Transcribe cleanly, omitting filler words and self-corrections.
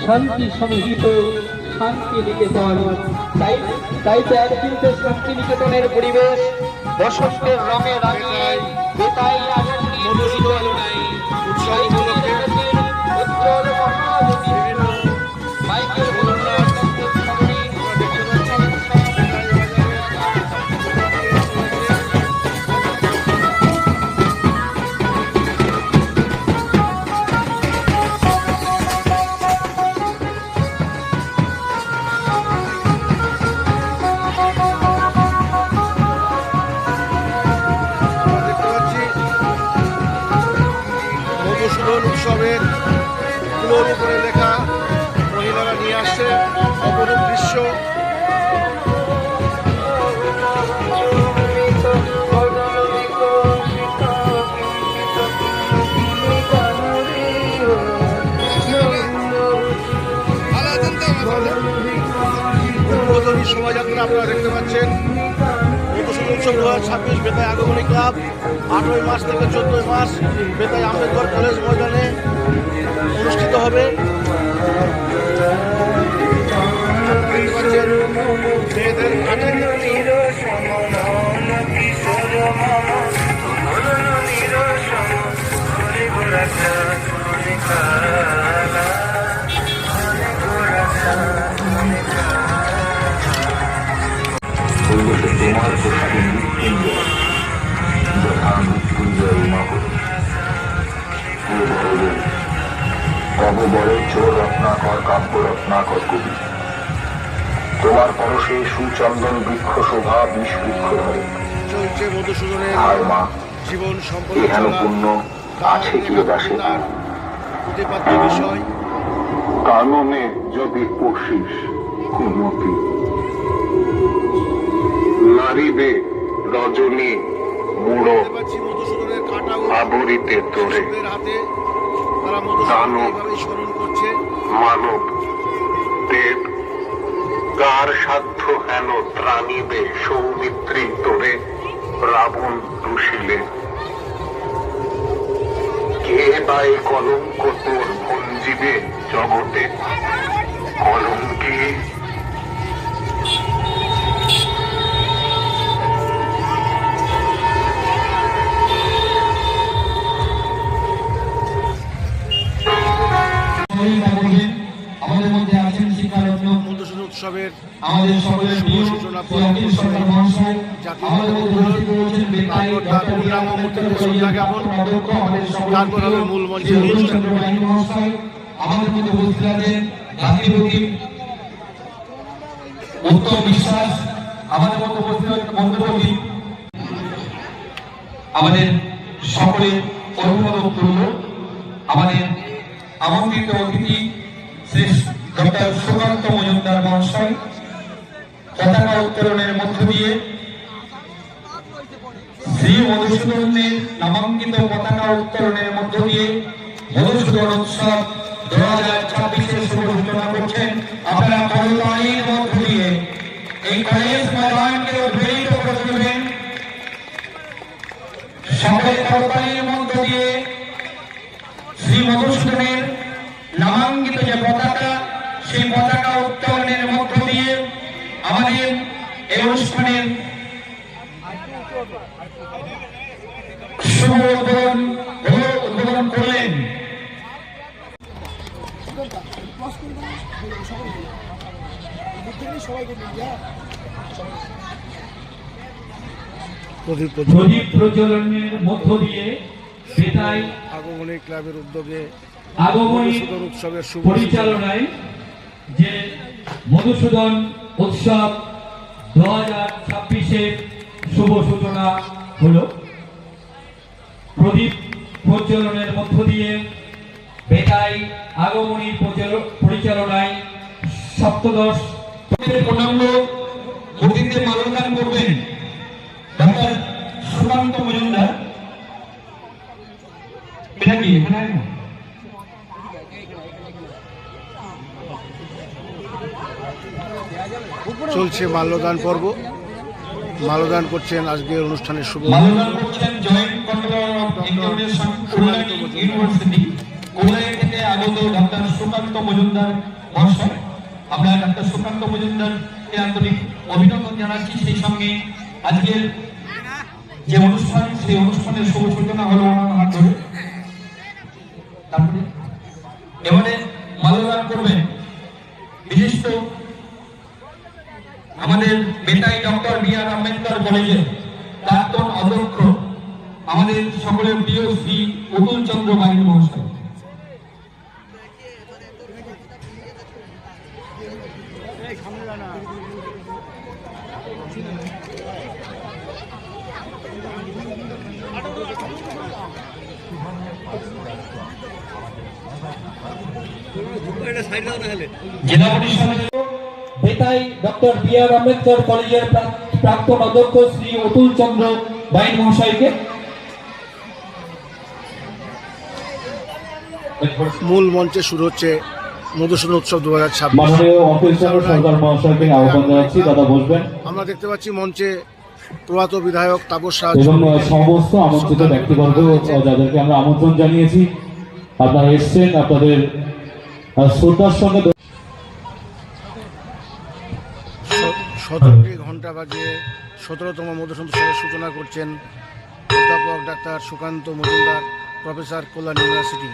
শান্তি সমৃদ্ধ শান্তি নিকেতন। তাই তো একদিন তো শান্তি নিকেতনের পরিবেশ বসন্তের রঙে রাঙিয়ে বেতাই মধুসূদন উৎসব উপলক্ষে উজ্জ্বল মহাজ্যোতি মাইকেল উৎসবের ফুলের উপরে লেখা মহিলারা নিয়ে আসছে অপরূপ দৃশ্য। উদ্বোধনী শোভাযাত্রা আপনারা দেখতে পাচ্ছেন। মধুসূদন উৎসব 2026 বেতাই আগমনী ক্লাব 8ই মার্চ থেকে 14ই মার্চ বেতাই আম্বেদকর কলেজ ময়দানে অনুষ্ঠিত হবে। মেয়েদের তোমার প্রসাদে মৃত্যুঞ্জয় যথা মৃত্যুঞ্জয় উমাপতি কবরে চোর রত্নাকর কাব্য রত্নাকর কবি তোমার পরশে সুচন্দন বৃক্ষ শোভা বিষ বৃক্ষ ধরে। চলছে মধুসূদনের মা জীবন সম্পর্কে এহেন পুণ্য আছে কি দাসে প্রতিপাদ্য বিষয়। কাননে যদি পশিস কুমতি নারীবে রজনী মুড়ো মধুসূদনের কাটা আবরিতে তোরে হাতে তারা মধুসূদন স্মরণ করছে। মানব দেব কার সাধ্য হেন ত্রাণিবে সৌমিত্রী তোরে রাবণ রুশিলে কে বাই কলঙ্ক তোর ভঞ্জিবে জগতে কলঙ্কি আমাদের মধ্যে আছেন শিক্ষারত্ন মধুসূদন উৎসবের আমাদের সকলের প্রিয় অখিল সরকার মহাশয়, আমাদের মধ্যে উপস্থিত রয়েছেন বেতাই ডক্টর অধ্যক্ষ আমাদের সকলের মূল মঞ্চে চন্দ্র বাহিনী মহাশয়, আমাদের মধ্যে উপস্থিত আছেন গান্ধীপতি উত্তম বিশ্বাস, আমাদের মধ্যে উপস্থিত আছেন বন্ধুপতি, আমাদের সকলের অভিভাবক তুল্য, আমাদের আমন্ত্রিত অতিথি শ্রী ডক্টর সুকান্ত মজুমদার মহাশয় পতাকা উত্তোলনের মধ্য দিয়ে শ্রী মধুসূদনের নামাঙ্কিত পতাকা উত্তোলনের মধ্য দিয়ে মধুসূদন উৎসব 2026 শুভ সূচনা করছেন। আপনারা করতালির মধ্য দিয়ে এই কলেজ ময়দানকে উদ্বেলিত করে তুলবেন। সকলে করতালির মধ্য দিয়ে শ্রী মধুসূদনের নামাঙ্কিত যে পতাকা সেই পতাকা উত্তোলনের মধ্য দিয়ে আমাদের এই অনুষ্ঠানের শুভ উদ্বোধন করলেন। প্রদীপ প্রজ্বলনের মধ্য দিয়ে বেতাই আগমনী ক্লাবের উদ্যোগে আগমনী উৎসবের পরিচালনায় যে মধুসূদন উৎসব 2026 শুভ সূচনা হলো। প্রদীপ প্রজ্বলনের মধ্য দিয়ে বেতাই আগমনী পরিচালনায় সপ্তদশ পূর্ণাঙ্গ মূর্তিতে মাল্যদান করবেন ডক্টর সুকান্ত মজুমদার। এটা কি চলছে মাল্যদান পর্ব। মাল্যদান করছেন আজকের অনুষ্ঠানের শুভ মাল্যদান করছেন joint controller of international university কোলায় থেকে স্বর্গত ডক্টর সুকান্ত মজুমদার মহাশয়। আমরা ডক্টর সুকান্ত মজুমদারকে আন্তরিক অভিনন্দন জানাচ্ছি। সেই সঙ্গে আজকের যে অনুষ্ঠান, সেই অনুষ্ঠানের শুভ সূচনা হলো ওনার হাত ধরে। তারপরে এবারে মাল্যদান করবেন বিশিষ্ট আমাদের বেতাই ডক্টর বি.আর. আম্বেদকর কলেজের প্রাক্তন অধ্যক্ষ, আমাদের সকলের প্রিয় শ্রী অতুল চন্দ্র বাইন মহাশয়। জেলা পরিষদের বেতাই ডক্টর বি.আর. আম্বেদকর কলেজের প্রাক্তন অধ্যক্ষ শ্রী অতুল চন্দ্র বাইন মহাশয়কে মূল মঞ্চে শুরু হচ্ছে মধুসূদন উৎসব 2026। মাননীয় অফিসার সরকার মহাশয়কে আহ্বান জানাচ্ছি, দাদা বসবেন। আমরা দেখতে পাচ্ছি মঞ্চে প্রয়াত বিধায়ক তাপস রাজ এবং সমস্ত আমন্ত্রিত ব্যক্তিবর্গ যাদেরকে আমরা আমন্ত্রণ জানিয়েছি, আপনারা এসছেন, আপনাদের শ্রদ্ধার সঙ্গে 17টি ঘন্টা বাজিয়ে 17তম মধুসূদন উৎসবের সূচনা করছেন অধ্যাপক ডাক্তার সুকান্ত মজুমদার, প্রফেসর কল্যাণ ইউনিভার্সিটি।